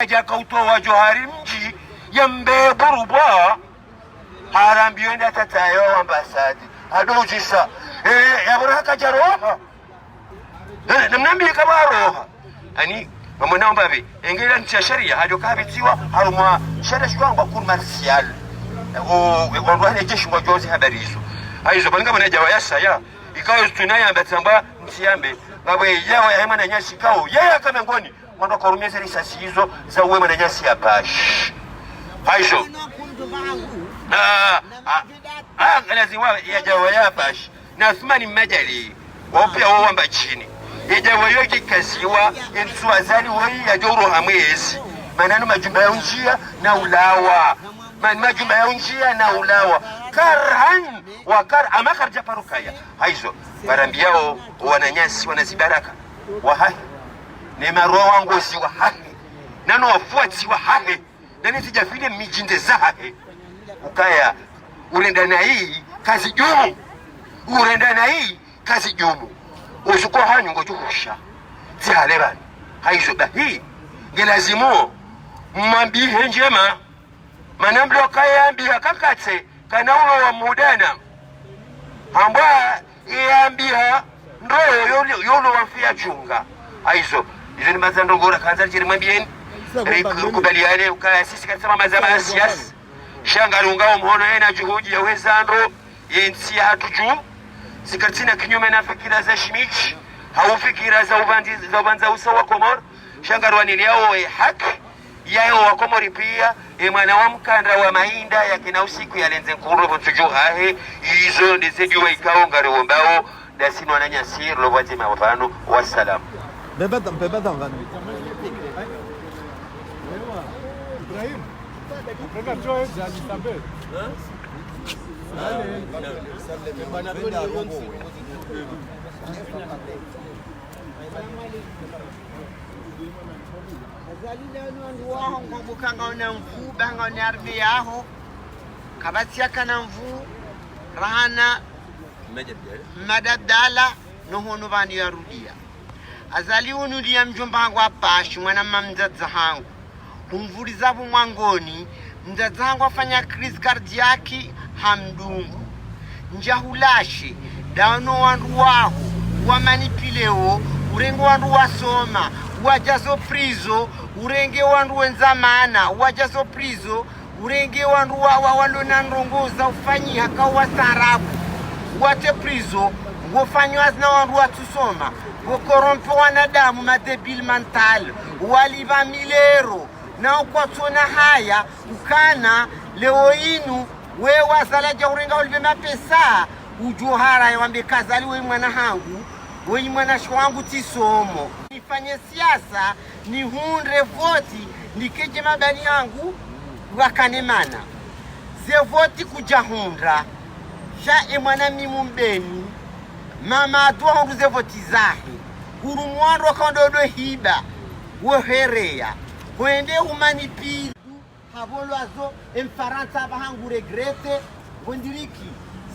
jaka utoa johari mji ya mbeburubwa harambiyo enda tatayo ambasadi adojisa yaburaka jaroha namnambi kabaroha ani mamona mbabe engela ntia sharia hajo kabitiwa harumwa sharia shwangwa kun martial o ndwane jeshi ngojozi habari hizo aizo banga manaja wa yasa ya ikawa tunaya ambatamba ntiambe ngabwe yao ya hema na nyasi kao yeye kama ngoni mwando korumeza risasi hizo za uwema na nyasi ya bash aizo lazima ya jawa ya bash na Uthmani Majali wapia wamba chini ijawa yoki kasiwa insuazali woi ya joro hamwezi manano majumba ya unjia na ulawa majumba ya unjia na ulawa karhan wakar amakar japarukaya haizo barambiao wananyasi wanazibaraka wahahi ni marua wangu si wahahi nano wafuati wahahi nani sijafile mijinde zahe ukaya urenda na hii kazi jumu urenda na hii kazi jumu usuko hanyu ngojuhusha zihale bani haizo bahi ngelazimu mwambihe njema manamblo kaya ambiha kakatse kanaulo wa mudana amba iambiha ndo yolo wafia chunga haizo izo ni mazando ngora kanza jiri mwambieni kubaliane ukaya sisi katisama mazama ya siasi shanga lungao mhono ena juhudi ya wezando yensi ya hatuju zikatina kinyume na fikira za shimichi haufikira za ubanza usa wa Komoro shangarwa niliao haki yao wa Komori pia mwana wa mkanda wa mainda ya kina usiku ya lenze nkuru bontuju hahe izo ndizejuwa ikao ngari wombao dasino wananyasir lo wazima wafano wassalamu bebada ngani Ibrahim Prega Joe Jalitambe Azalile nwandu waho ngobukanga ona mvu banga ona arme yaho kabatia kana mvu rahana madadala nohono bani yarudia azali unudia mjomba wangu apashi mwana mamdadza hangu kumvuliza mwangoni mdadza hangu afanya crise cardiaque hamdungu njahulashe dano wandu waho wamanipileo urengo wandu wasoma wajazo prizo urenge wandu wenzamana wajazo prizo urenge wandu walona ndongoza ufanyi haka wasarabu wate prizo ngofanywa na wandu watusoma ngokorompo wanadamu madebil mental waliba milero na ukwatona haya ukana leo inu wewa salaja urenga ulibe mapesa ujuhara yawambe kazali we mwana hangu we mwana shwangu tisomo nifanye siasa ni hundre voti nikeje mabani yangu wakanemana ze voti kuja hundra sha mwana mimu mbeni mama atuwa hundu ze voti zahe urumwando wakandodo hiba woherea kwende humanipili havolwazo emfaranta abahangu regrete wendiriki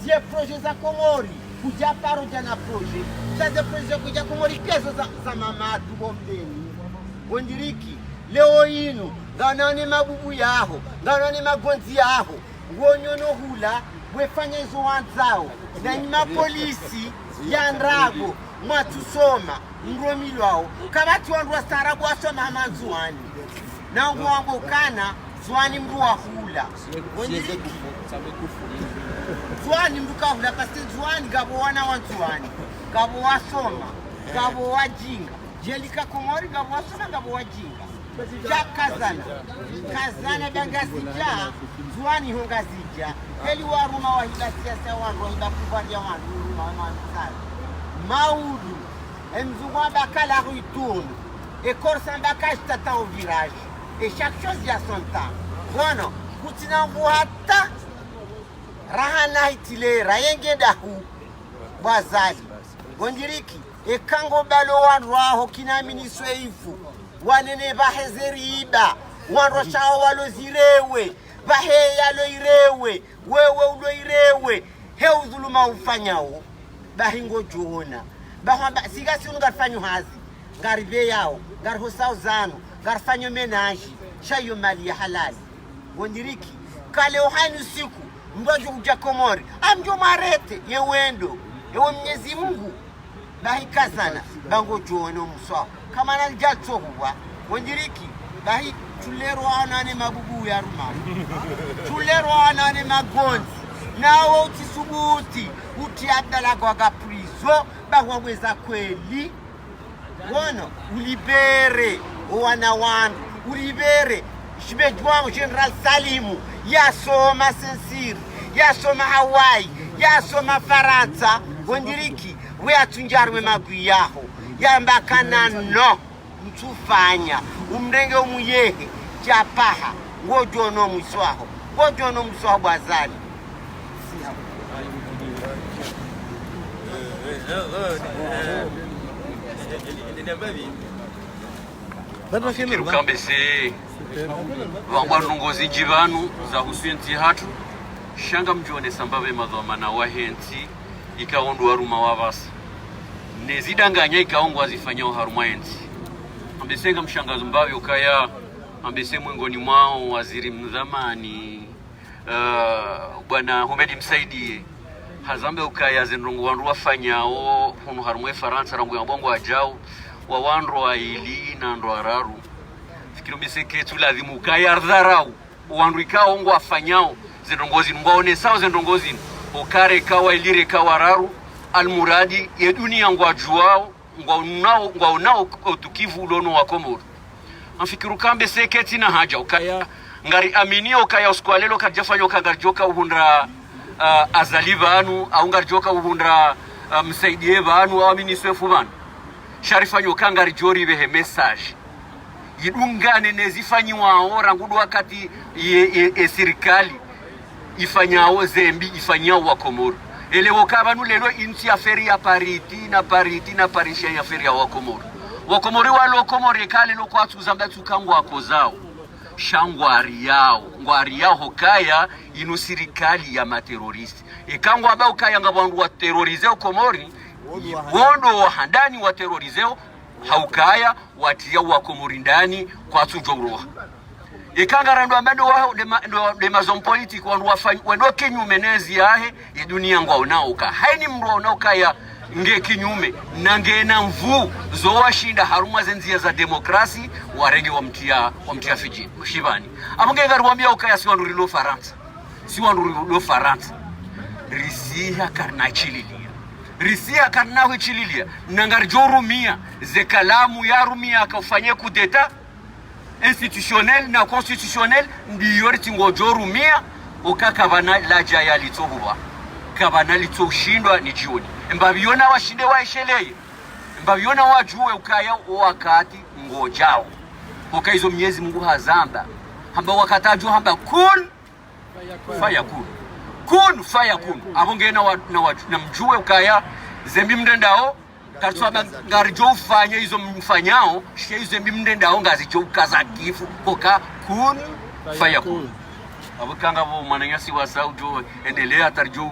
zie proje za Komori kuja paro jana proje chaze proje kuja Komori peso za mama atu bombeni wendiriki leo inu ganani mabubu yaho ganani magonzi yaho ngonyono hula wefanya hizo wanzao na nyima polisi ya ndago mwatusoma ngomilwao kabati wandu wa starabu wasoma hamanzuani na wangu kana zwani mru wa hula wendiriki zwani mruka hula kasi zwani gabo wana wanzuani gabo wasoma gabo wajinga jelika Komori gabo wasoma gabo wajinga ja kazana bangazija zwani hongazija heli waruma wahila siasa wandu wahila kubandia wandu maudu emzugwa bakala ruitourne et Korsambaka tata au virage et chaque chose y a son temps voilà kutina hata rahana itilera yengeda hu bazali gondiriki ekango balo wanraho kinaminiswe ifu wanene bahezeriba wanroshao walozirewe baheya loirewe wewe uloirewe heudhuluma ufanyao bahingo juona bahamba sigasi ungafanyu hazi ngaribe yao ngarihosao zanu garfanya menaji shayo mali ya halali wondiriki kale uhani usiku mbajo uja Komori amjo marete yewendo yewe Mwenyezi Mungu bahi kazana bango jono muswa kama na jatso huwa wondiriki bahi tulero anane mabubu ya ruma tulero anane magonzi nawo utisubuti utiadala kwa kaprizo bahwaweza kweli wono ulibere wana wangu ulibere shibejwangu General Salimu yasoma Sensiri yasoma Hawaii yasoma Faransa wondiriki we atunjarwe magwi yaho yambakana no mtufanya umrenge umuyehe japaha ngojono muswaho bwazali Kirukambese wangwa nungozi jivanu za husuenti hatu shanga mjone sambabe madhoma na wahenti ikaondu waruma wavasa nezidanganya ikaongu azifanyao haruma enti ambesenga mshangazo mbawe ukaya ambese mwengoni mwao waziri mdhamani bwana Humedi Msaidie hazambe ukaya zenrongo wandu wafanyao hunu harumwe Faransa rangu ya mbongo wajao wa wandu wa ili na ndo araru fikiro mbeseke tulazimu ukaya ardharau wandu ikao ongo wafanyao zenrongozi mbaone sao zenrongozi ukare kawa ilire kawa araru almuradi ya dunia ngwa juao ngwa unao utukivu ulono wa Komoro amfikiru kambe seketi na haja ukaya ngari aminia ukaya uskwalelo kajafanya ukagarjoka uhundra azali vanu au ngarjoka uhundra Msaidie vanu au aminiswefu vanu sharifanyo kangari jori vehe message yidungane nezifanyiwa ora ngudu wakati serikali ifanyao zembi ifanyao wa Komoro elewo kabanu lelo inti aferi ya pariti na parisha ya aferi ya wa Komoro walo Komoro kale lo kwa tuzamba tukangwa akozao shangwari yao hokaya inu serikali ya materoristi ikangwa ba ukaya ngabandu wa terorizeo Komori wondo wa handani wa terorizeo haukaya watia wa Komori ndani kwa tujoroha ikangarando amendo wa de mazon politique wando kinyume nezi yahe ya dunia ngwa unaoka haini mro unaoka ya nge kinyume na ngena mvu zo washinda haruma zenzia za demokrasi warenge wa mtia Fiji shibani amonge ngaruambia ukaya si wandu rilo Faransa risiha karna chililia nangarjorumia zekalamu ya rumia akafanyia kudeta institutionnel na constitutionnel ndiyo tingojorumia ukakabana laja ya litohuwa kabana litoshindwa ni jioni mbaviona washinde waisheleye mbaviona wajue ukaya wakati ngojao ukaizo Mwenyezi Mungu hazamba hamba wakatajwa hamba kun fayakun abonge na mjue ukaya zembi mndendao katswa ngarjo ufanye hizo mfanyao shike hizo zembi mndendao ngazijo ukazakifu koka kun fayakun abukanga bo mananyasi wa saujo endelea tarjo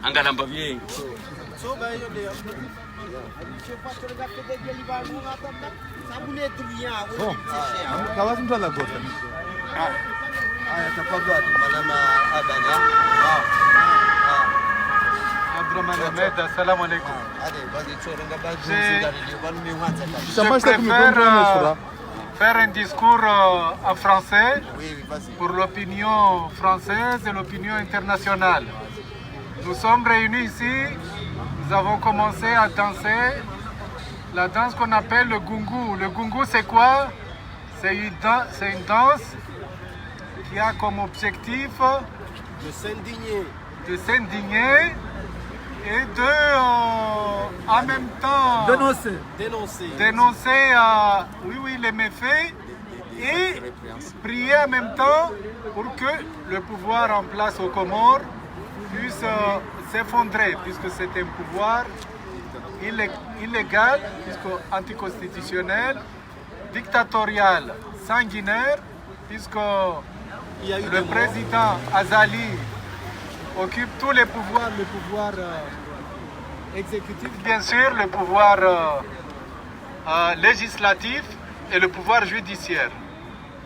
angalamba bien so ba yo de je pas que le gars fait des livraisons ça voulait rien kawazi mtu anagota tafadhali malama abana Assalamu alaikum. Je préfère faire un discours en français pour l'opinion française et l'opinion internationale. Nous sommes réunis ici, nous avons commencé à danser la danse qu'on appelle le gungu. Le gungu c'est quoi? C'est une danse qui a comme objectif de s'indigner et de en même temps dénoncer les méfaits et prier en même temps pour que le pouvoir en place aux Comores puisse s'effondrer, puisque c'est un pouvoir illégal, puisque anticonstitutionnel, dictatorial, sanguinaire, puisque le président Azali occupe tous les pouvoirs, le pouvoir exécutif, bien sûr, le pouvoir législatif et le pouvoir judiciaire.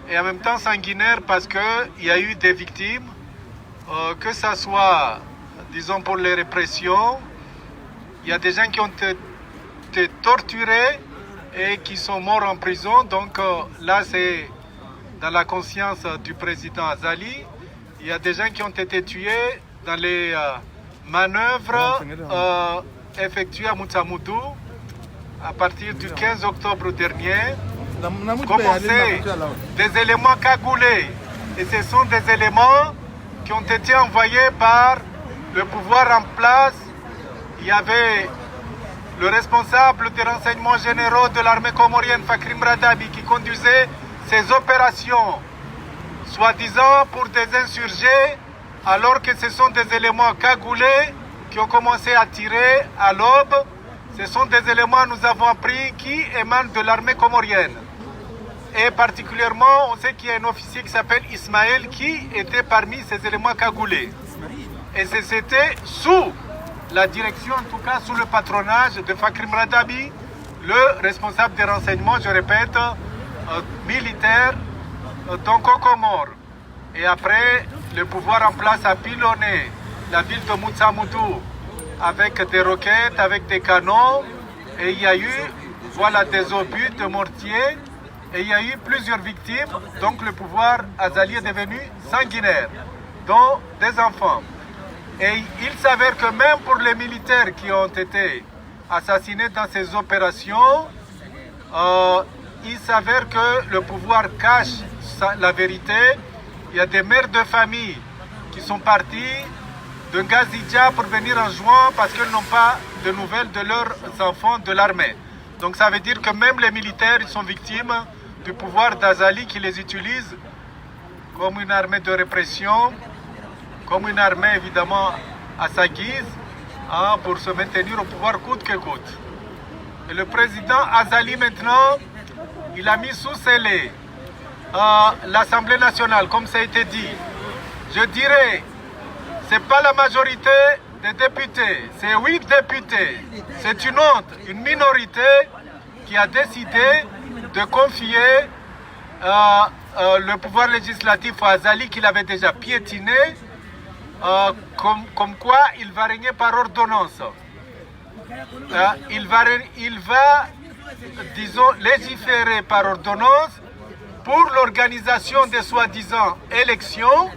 Et en même temps sanguinaire parce qu'il y a eu des victimes, que ce soit, disons, pour les répressions. Il y a des gens qui ont été torturés et qui sont morts en prison. Donc là, c'est dans la conscience du président Azali. Il y a des gens qui ont été tués dans les manœuvres effectuées à Moutsamoudou à partir du 15 octobre dernier. Comme on sait, des éléments cagoulés. Et ce sont des éléments qui ont été envoyés par le pouvoir en place. Il y avait le responsable des renseignements généraux de l'armée comorienne, Fakhri Mradabi, qui conduisait ces opérations, soi-disant pour des insurgés, alors que ce sont des éléments cagoulés qui ont commencé à tirer à l'aube. Ce sont des éléments, nous avons appris, qui émanent de l'armée comorienne. Et particulièrement, on sait qu'il y a un officier qui s'appelle Ismaël qui était parmi ces éléments cagoulés. Et c'était sous la direction, en tout cas sous le patronage de Fakhri Mradabi, le responsable des renseignements, je répète, militaire, donc aux Comores. Et après, le pouvoir en place a pilonné la ville de Moutsamoudou avec des roquettes, avec des canons. Et il y a eu, voilà, des obus de mortiers. Et il y a eu plusieurs victimes. Donc le pouvoir Azali est devenu sanguinaire, dont des enfants. Et il s'avère que même pour les militaires qui ont été assassinés dans ces opérations, il s'avère que le pouvoir cache la vérité. Il y a des mères de famille qui sont parties de Ngazidja pour venir en juin parce qu'elles n'ont pas de nouvelles de leurs enfants de l'armée. Donc ça veut dire que même les militaires, ils sont victimes du pouvoir d'Azali qui les utilise comme une armée de répression, comme une armée évidemment à sa guise, pour se maintenir au pouvoir coûte que coûte. Et le président Azali maintenant, il a mis sous scellé l'Assemblée nationale, comme ça a été dit. Je dirais, ce n'est pas la majorité des députés, c'est 8 députés. C'est une honte, une minorité qui a décidé de confier le pouvoir législatif à Azali qu'il avait déjà piétiné, comme quoi il va régner par ordonnance. Il va, disons, légiférer par ordonnance pour l'organisation des soi-disant élections,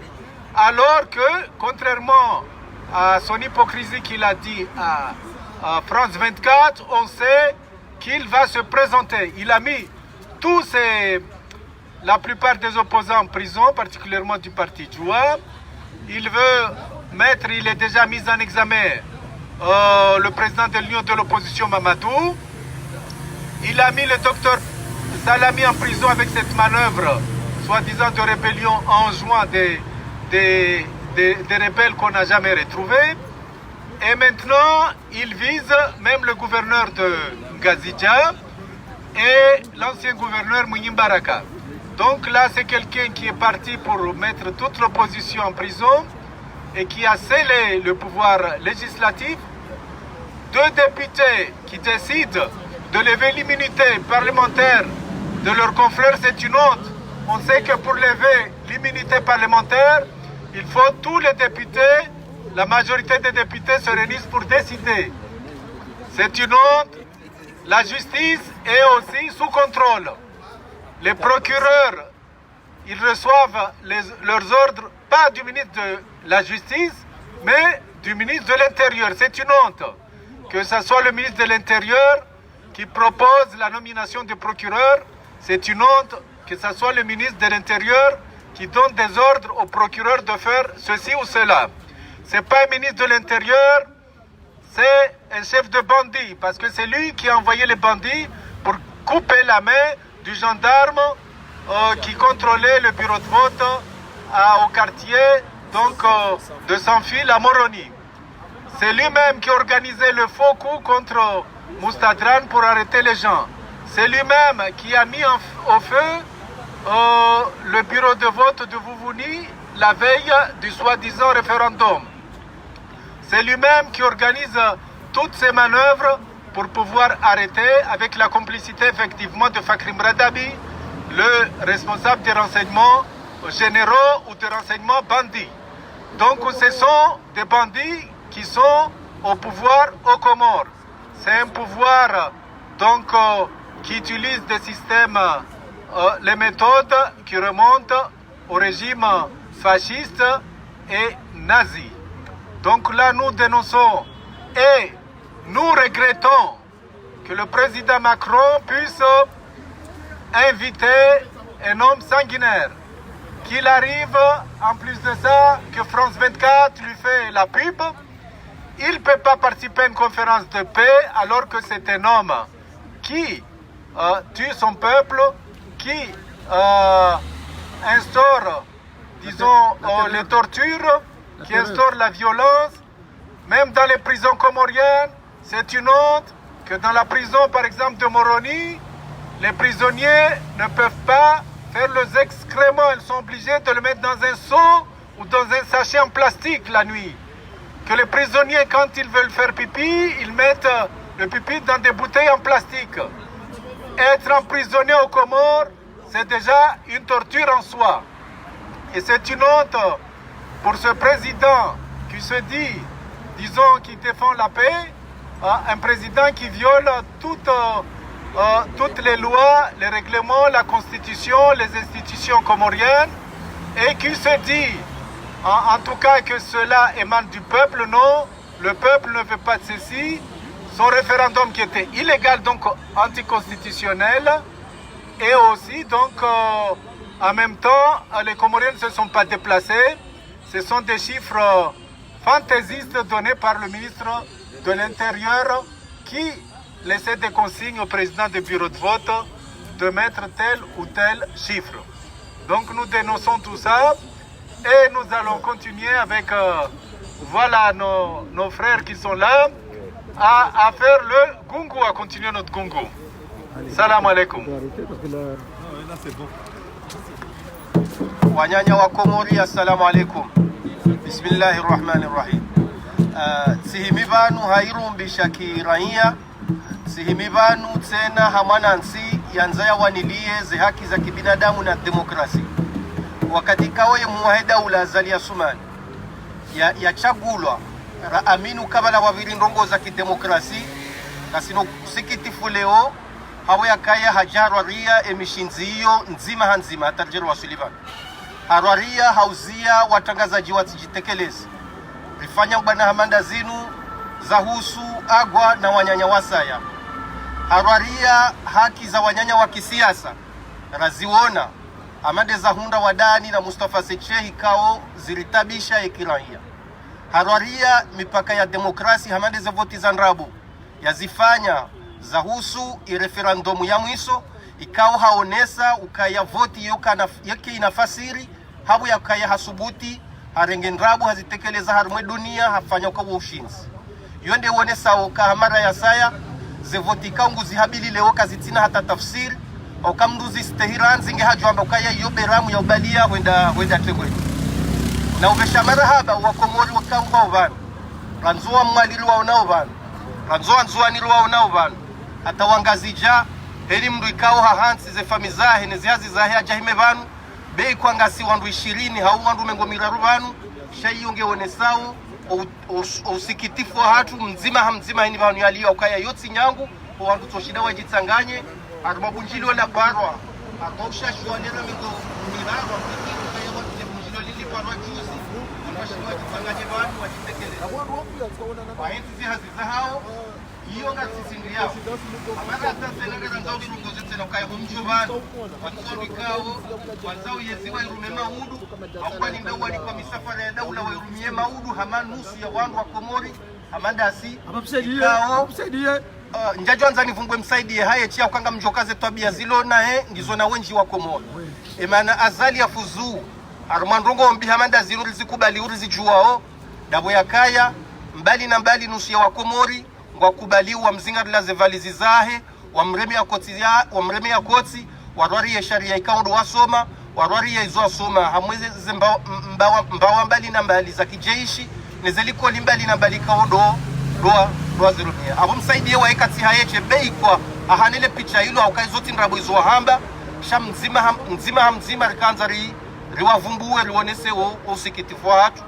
alors que, contrairement à son hypocrisie qu'il a dit à France 24, on sait qu'il va se présenter. Il a mis la plupart des opposants en prison, particulièrement du parti Djoua. Il est déjà mis en examen le président de l'Union de l'opposition Mamadou. Il a mis le docteur Salami en prison avec cette manœuvre, soi-disant de rébellion en juin des rebelles qu'on n'a jamais retrouvés. Et maintenant, il vise même le gouverneur de Ngazidja et l'ancien gouverneur Mounim Baraka. Donc là, c'est quelqu'un qui est parti pour mettre toute l'opposition en prison et qui a scellé le pouvoir législatif. 2 députés qui décident de lever l'immunité parlementaire de leurs confrères, c'est une honte. On sait que pour lever l'immunité parlementaire, il faut tous les députés, la majorité des députés se réunissent pour décider. C'est une honte. La justice est aussi sous contrôle. Les procureurs, ils reçoivent leurs ordres, pas du ministre de la Justice, mais du ministre de l'Intérieur. C'est une honte que ce soit le ministre de l'Intérieur qui propose la nomination des procureurs. C'est une honte que ce soit le ministre de l'Intérieur qui donne des ordres aux procureurs de faire ceci ou cela. Ce n'est pas un ministre de l'Intérieur, c'est un chef de bandit, parce que c'est lui qui a envoyé les bandits pour couper la main du gendarme qui contrôlait le bureau de vote au quartier de Sans-Fil à Moroni. C'est lui-même qui a organisé le faux coup contre Moustadran pour arrêter les gens. C'est lui-même qui a mis au feu le bureau de vote de Vouvouni la veille du soi-disant référendum. C'est lui-même qui organise toutes ces manœuvres pour pouvoir arrêter, avec la complicité effectivement de Fakhri Mradabi, le responsable des renseignements généraux ou des renseignements bandits. Donc ce sont des bandits qui sont au pouvoir aux Comores. C'est un pouvoir donc qui utilise des systèmes, les méthodes qui remontent au régime fasciste et nazi. Donc là nous dénonçons et nous regrettons que le président Macron puisse inviter un homme sanguinaire, qu'il arrive, en plus de ça, que France 24 lui fait la pub. Il ne peut pas participer à une conférence de paix alors que c'est un homme qui tue son peuple, qui instaure, disons, les tortures, qui instaure la violence. Même dans les prisons comoriennes, c'est une honte que dans la prison, par exemple, de Moroni, les prisonniers ne peuvent pas faire leurs excréments. Ils sont obligés de le mettre dans un seau ou dans un sachet en plastique la nuit. Que les prisonniers, quand ils veulent faire pipi, ils mettent le pipi dans des bouteilles en plastique. Être emprisonné aux Comores, c'est déjà une torture en soi. Et c'est une honte pour ce président qui se dit, disons, qui défend la paix, un président qui viole toutes les lois, les règlements, la constitution, les institutions comoriennes, et qui se dit, en tout cas, que cela émane du peuple. Non, le peuple ne veut pas de ceci. Son référendum qui était illégal, donc anticonstitutionnel, et aussi, donc, en même temps, les Comoriens ne se sont pas déplacés. Ce sont des chiffres fantaisistes donnés par le ministre de l'Intérieur qui laissait des consignes au président du bureau de vote de mettre tel ou tel chiffre. Donc nous dénonçons tout ça et nous allons continuer avec voilà nos frères qui sont là à faire le gungu, à continuer notre gungu. Salam alaikum. Wanyanya wa Komori, assalamu alaikum. Bismillahirrahmanirrahim. Sihimivanu hairumbisha kiraia, sihimivanu tena hamanansi yanzaya wanilie ze haki za kibinadamu na demokrasi. Wakati kawe muwaheda ulazali ya Sumani ya chagulwa raaminu kabala waviri ndongo za kidemokrasi kasino sikitifu leo hawe ya kaya hajarwa ria emishinziyo nzima hanzima hatarjeru wa Sullivan. Harwaria hauzia watangazaji wasijitekelezi. Rifanya bwana hamanda zinu za husu agwa na wanyanya wasaya. Harwaria haki za wanyanya wa kisiasa raziona amade za hunda wadani na Mustafa Sechehi kao ziritabisha ekiraia. Harwaria mipaka ya demokrasi hamade za voti za nrabu yazifanya za husu referendumu ya mwiso ikao haonesa ukaya voti yake inafasiri habu ya kaya hasubuti harenge nrabu hazitekeleza harumwe dunia hafanya kwa ushinzi yonde uonesa ukahamara ya saya ze voti kaungu zihabili leo kazitina hata tafsiri au kamduzi stehiran zinge haju amba ukaya yoberamu ya ubalia wenda tegwe na ubeshamara haba wakomori wakaunga uvanu ranzoa mwaliru waona uvanu ranzoa nzuaniru waona uvanu hata wangazija heri mdu ikao hahansi ze famizahe nezihazi zahe ajahime vanu bei kwangasi wandu 20 hau wandu mengomiraru vanu shayi unge onesao usikitifu wa hatu mzima hamzima hini vanu yaliyo ukaya yotsi nyangu wandu toshida wajitsanganye arumabunjilo la barwa atosha shuanera mendo miraru ukaya watu lebunjilo lili barwa juzi wanashida wajitsanganye vanu wajitekele wahinti zihazi zahao iyo ngasisindi yao amara tasenera nzaudi rungoze tena ukaya humjubani watsonikawo wanzao yeziwa irume maudu akwani ndau walikuwa misafara ya daula wa irumie maudu hama nusu ya wandu wa Komori hamadasi ikao njaju anza nivumbwe msaidie haye chia ukanga mjokaze tabia zilo nae ndizo na wenji wa Komori emana azali ya fuzu arumandrongo ombi hamanda zilo rizikubali urizijuwao dabo ya kaya mbali na mbali nusu ya wa Komori wakubaliwa mzinga ze valizi zahe wamremi ya kotsi warwari ya sharia ikaundo wasoma warwari ya izo wasoma hamweze mbawa mbali na mbali za kijeshi nezeliko limbali na mbali kaundo doa lwazirumia abo msaidie waikati hayeche bei kwa ahanele picha hilo au kai zote ndrabwizo hamba sha mzima rikanza riwavumbue rionese wo usikitifu watu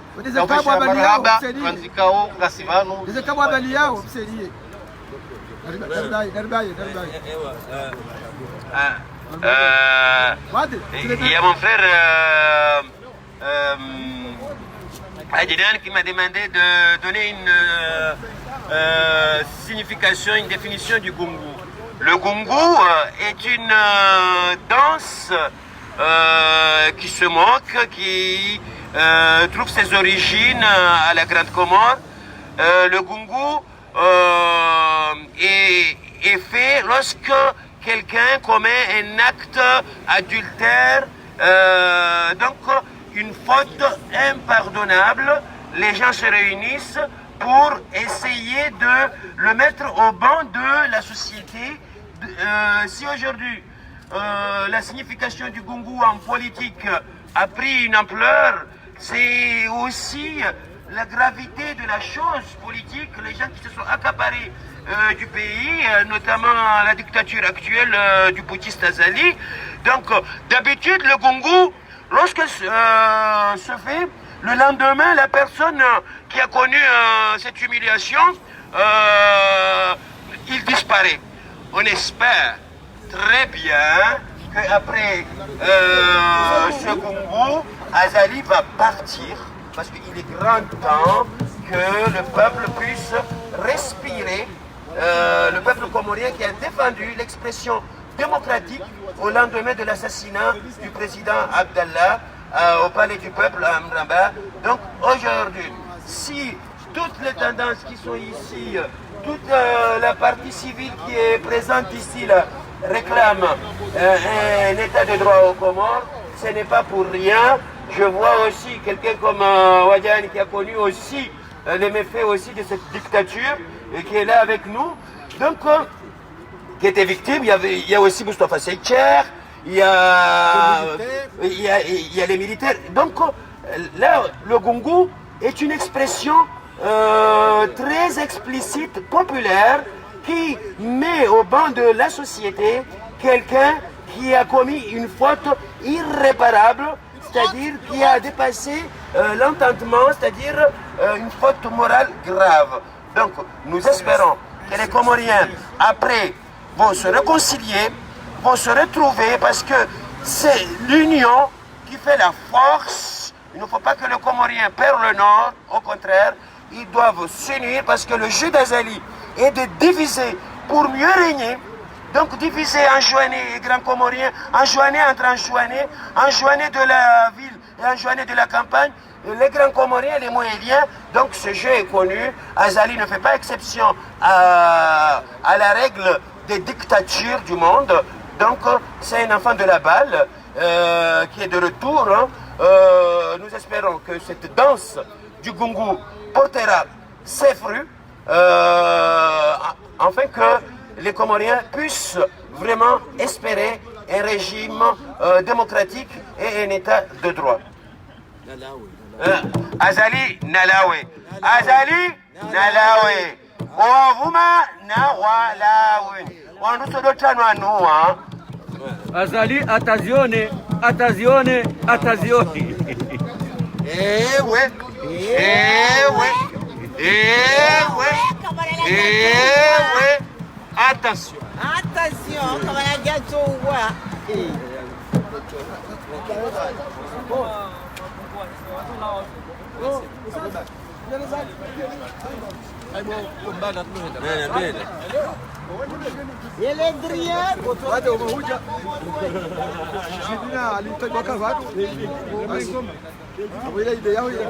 marhaba ranzikao ngasivano kama habari yao msaidie il y a mon frère Adjidan qui m'a demandé de donner une signification, une définition du gungu. Le gungu est une danse qui se moque, qui trouve ses origines à la Grande Comore. Le gungu est fait lorsque quelqu'un commet un acte adultère, donc une faute impardonnable. Les gens se réunissent pour essayer de le mettre au banc de la société. Si aujourd'hui la signification du gungu en politique a pris une ampleur, c'est aussi la gravité de la chose politique, les gens qui se sont accaparés du pays, notamment la dictature actuelle du boutiste Azali. Donc d'habitude le gungu, lorsque se fait, le lendemain, la personne qui a connu cette humiliation, il disparaît. On espère très bien qu'après ce gungu, Azali va partir, parce qu'il est grand temps que le peuple puisse respirer, le peuple comorien qui a défendu l'expression démocratique au lendemain de l'assassinat du président Abdallah au palais du peuple à Mramba. Donc aujourd'hui, si toutes les tendances qui sont ici, toute la partie civile qui est présente ici là, réclame un état de droit aux Comores, ce n'est pas pour rien. Je vois aussi quelqu'un comme Wadiane qui a connu aussi les méfaits aussi de cette dictature et qui est là avec nous. Donc, qui était victime, il y a aussi Moustapha Seycher, il y a les militaires. Donc là, le gungu est une expression très explicite, populaire, qui met au banc de la société quelqu'un qui a commis une faute irréparable, c'est-à-dire qui a dépassé l'entendement, c'est-à-dire une faute morale grave. Donc nous espérons que les Comoriens, après, vont se réconcilier, vont se retrouver, parce que c'est l'union qui fait la force. Il ne faut pas que les Comoriens perdent le nord, au contraire, ils doivent s'unir, parce que le jeu d'Azali est de diviser pour mieux régner. Donc diviser Anjouanais et Grand Comorien, Anjouanais entre Anjouanais, Anjouanais de la ville et Anjouanais de la campagne, les Grands Comoriens et les Moéliens. Donc ce jeu est connu. Azali ne fait pas exception à la règle des dictatures du monde. Donc c'est un enfant de la balle qui est de retour. Nous espérons que cette danse du gungu portera ses fruits, afin que les Comoriens puissent vraiment espérer un régime démocratique et un état de droit. Azali Nalawe. Azali Nalawe. Ovuma Nawalawe. Wanusodotanoa. Azali atazione, atazione, atazione. Ewe. Ewe. Ewe. Ewe. Attention. Attention, kama ya gato wa. Ele Adrian, watu wamekuja. Jibina alitoka watu. Hapo ile idea yao ile